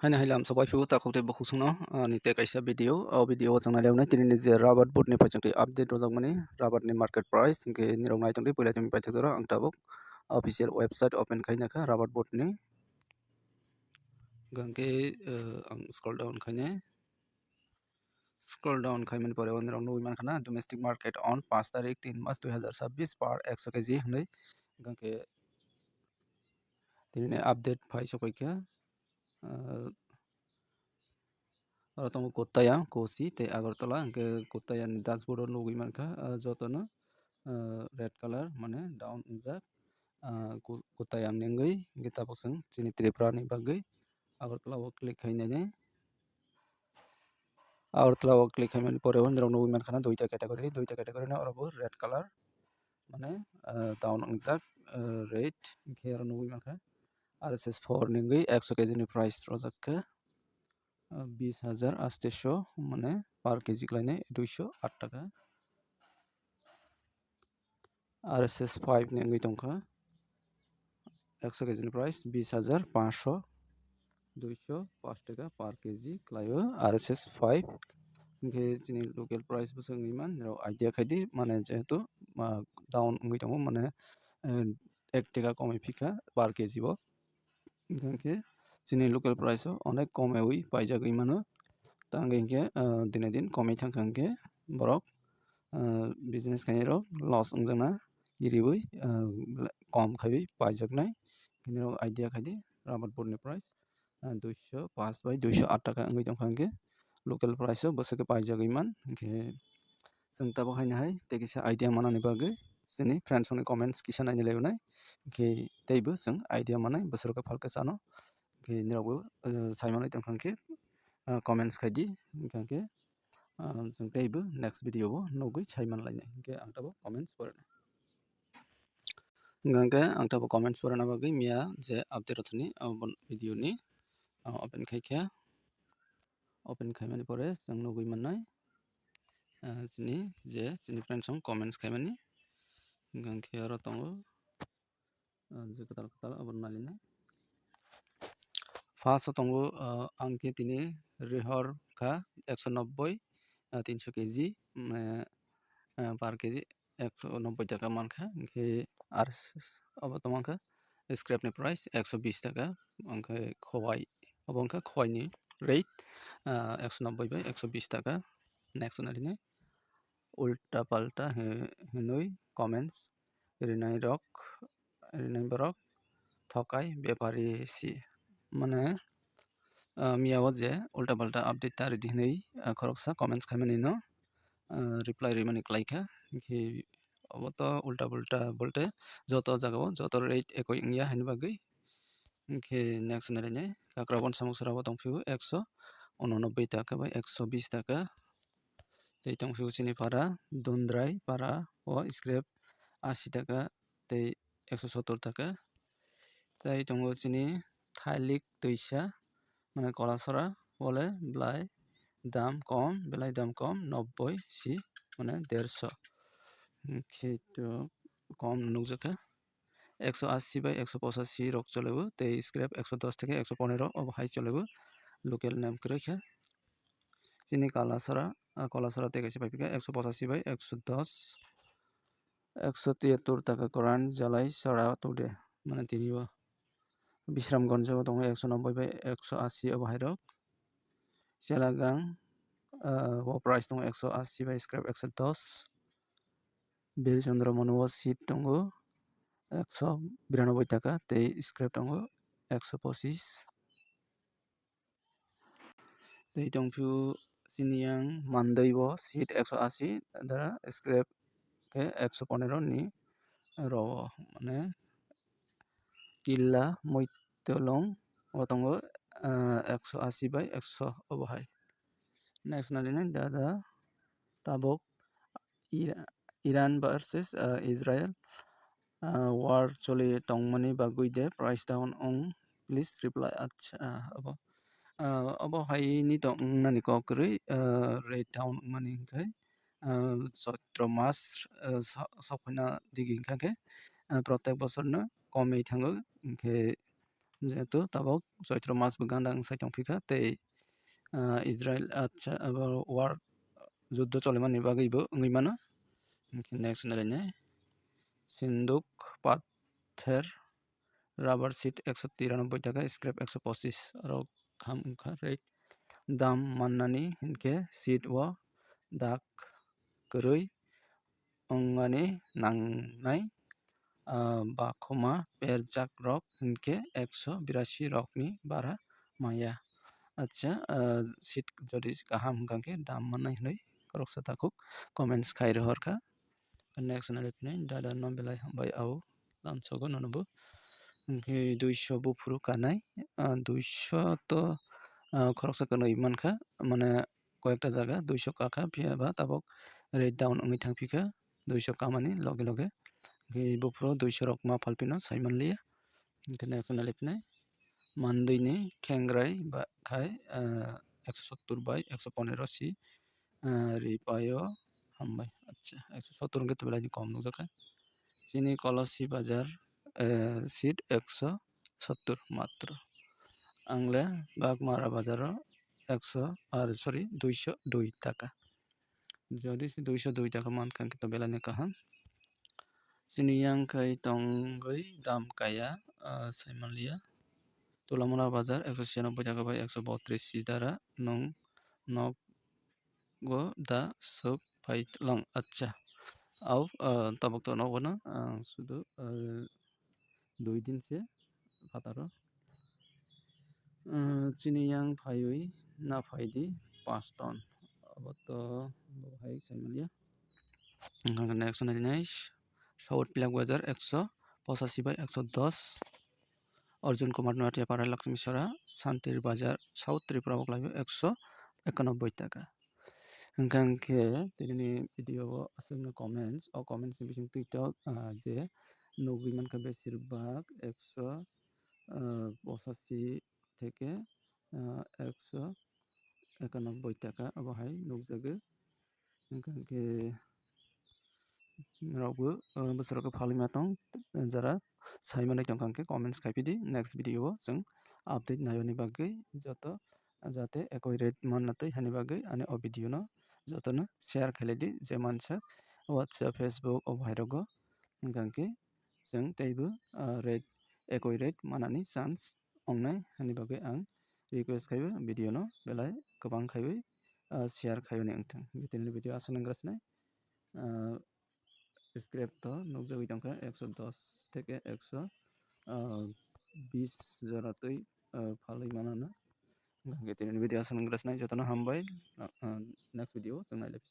Haina hilam sabai fiu ta khote bo khusungno ni te kaisa video video changna lewnai tini ni je rubber boot ni pachangti update rojak mani rubber ni market price ke ni rong nai tongti poila chami paithak jora ang tabuk official website open khaina kha rubber boot ni gangke ang scroll down khaimani pore on rong nui man khana domestic market on 5 तारिख 3 मार्च 2026 par 100 kg hnai gangke tini ni update phai sokoikha tongo Kottaya Kosi te Agartala ke Kottaya ni dashboard o logi mankha jotono red color mane down unjak Kottaya nengoi ke tabuk sing chini Tripura ni bagui Agartala o click khainane Agartala o click khaimani pore on rong logi mankhana duita category na orobo red color mane down unjak red ke aro logi mankha RSS4 nengoi 100 kg ni price rojakka 20,800 মানে পার KG লাইনে 208 টাকা RSS 5 নেঙ্গই টংকা 100 KG price 20,500 205 টাকা পার KG ক্লাইও RSS 5 ইনকে চিনি local price বসং ইমান র idea খাইদি মানে যেহেতু down উঙ্গই দङ মানে 1 টাকা কমে ফিকা পার কেজি বো ইনকে চিনি লোকাল প্রাইস অনেক কমে উই পাইজাগৈ মানো Tangke dine din komai thangkangke borok business khainai rok loss ungjana iribui kom khaibi paijaknai kini rok idea khaidi rubber boot ni price 205 by 208 টাকা ongoi tongkangke local price o bosake paijagui man ke जों tabo haina hai tekisa idea manani bagui sini friends ni comments kisa naini leunai ke teibo जों idea manai bosoroka phalka chano ke nirokbo saimanai tongkangke comments khaidi gangke जों teibo next video o nogui saiman lainai ke ang tabo comments porana gangke ang tabo comments porana bagui mia je update rothani abon video ni open khaikha open khaimani pore जों nogui mannai chini je chini friends song comments khaimani gangke aro tongo je katal abon nalinai First tongo angke tini rihor kha 190 300 kg par kg 190 টাকা মানখা ke RSS abo tomangkha scrap ni price 120 টাকা angkhe khowai abo angkha khowai ni rate 190 by 120 টাকা next naline ulta palta hinui comments rinai borok thokai bepari si মানে Miao যে উল্টা পাল্টা update তা ready হই খরকসা comments খাইমানি ন রিপ্লাই রিমানি ক্লাইকা কি অবত উল্টা পাল্টা বলতে যত জাগাও যত রেট একই ইয়া হানি বাগৈ কি নেক্সট নাইনে কাকরাবন সামুসরাবো দংফিউ 189 টাকা বা 120 টাকা tei tongfiu chini para dundrai para o scrap 80 টাকা tei 170 টাকা tei tongo chini thailik tuisa মানে কলাছড়া বলে বেলায় দাম কম 90 সি মানে 150 খেটো কম নুকজাকা 180 বাই 185 রক চলেবো তেই স্ক্র্যাপ 110 থেকে 115 অব হাই চলেবো লোকাল নাম করেখা চিনি কলাছড়া থেকে পাইপিকা 185 বাই 110 173 টাকা করান জ্বালাই ছড়া তোদে মানে তিনিও Bisramganj dong 190 by 180 abahairok Selagang wo price dong 180 by scrap 110 Bir Chandramono seat tongo 192 টাকা tei scrap tongo 125 tei tongpiu siniang mandai bo seat 180 dara scrap ke 115 ni ro mane Killa Moitolong otongo 180 by 100 obohai next naline dada tabok Iran versus Israel war choli tongmani bagui de price down on please reply acha abo hai ni tong nani ko kri rate down mani kai চৈত্র মাস সফনা দিকে প্রত্যেক বছর না কমেই থাঙ্গো Jehetu tabok Chaitra mas bo gandang sai tongpika tei Israel acha abo war যুদ্ধ চলমানनि बागैबो wngui mano. Onkhe next nailaignai sinduk pathor rubber sheet 193 টাকা scrap 125 aro kham wngkha rate dam mannani hinkhe sheet o dak kwrwi wngmani nangnai bakhuma berjak rok hinkhe 182 rokni bara maya. Acha sheet jodi kaham hwnkha khe dam mannai hinui koroksa takuk comments khai rohorkha. Next nailaiphine dada no belai hambai au lamchogo nono bo onkhe 200 bufuru kanai 200 to khoroksa kanui mankha mane koyekta jaga 200 kakha phiaba tabok rate down wngui thangphika 200 kamani loge loge bufuro 200 rok ma phalpino sai manliya. Onkhe next nailaiphine mandui ni khengrai ba khai 170 by 115 si ripayo hambai. Acha 170 wngkhe belai ni kom nukjakha. Chini kolosi bazar sheet 170 matro. Angle Bagmara bazaro 202 টাকা. Jodi 202 টাকা mankha to belai ni kaham. Chini yangkhai tongui dam kaya sai manliya. Tulamura bazar 196 টাকা by 132 si dara nong go da suk phaitlang. Acha au tabok to nogono sudu 2 din se fataro. Chini yang phaiwi na phaidi 5 ton. Abo to hai sai manliya. Next nailaignai South Pilak bazar 185 by 110 Arjun Kumar Noatia Para Lakshmi Sora Santir bazar South Tripura Boklaibo 191 টাকা. Hingkhe tini video o aswkno comments o comments ni bisingtwi to je nugui mankha besirbag 185 থেকে 191 টাকা abo hai nukjago. Hingkhe rokbo bwsarok phalima tong jara sai manui tongkha hingkhe comments khaipidi next video o chwng update naiyoni bagui joto jate ekoi rate mannatwi haini bagui ani o video no joto no share khailai di je mansa WhatsApp Facebook o bhairogo hingkha hingkhe chwng teibo rate ekoi rate manani chance ongnai haini bagui ang request khaibo video no belai kwbang khaiwi share khaiyoni wngthang. Tini video aswk nang grachnai scrap to nukjagui tongkha 110 থেকে 120 jora twi phalui manano. Hingkhe tini video aswk nang grachnai jotono hambai next video o chwng nailai.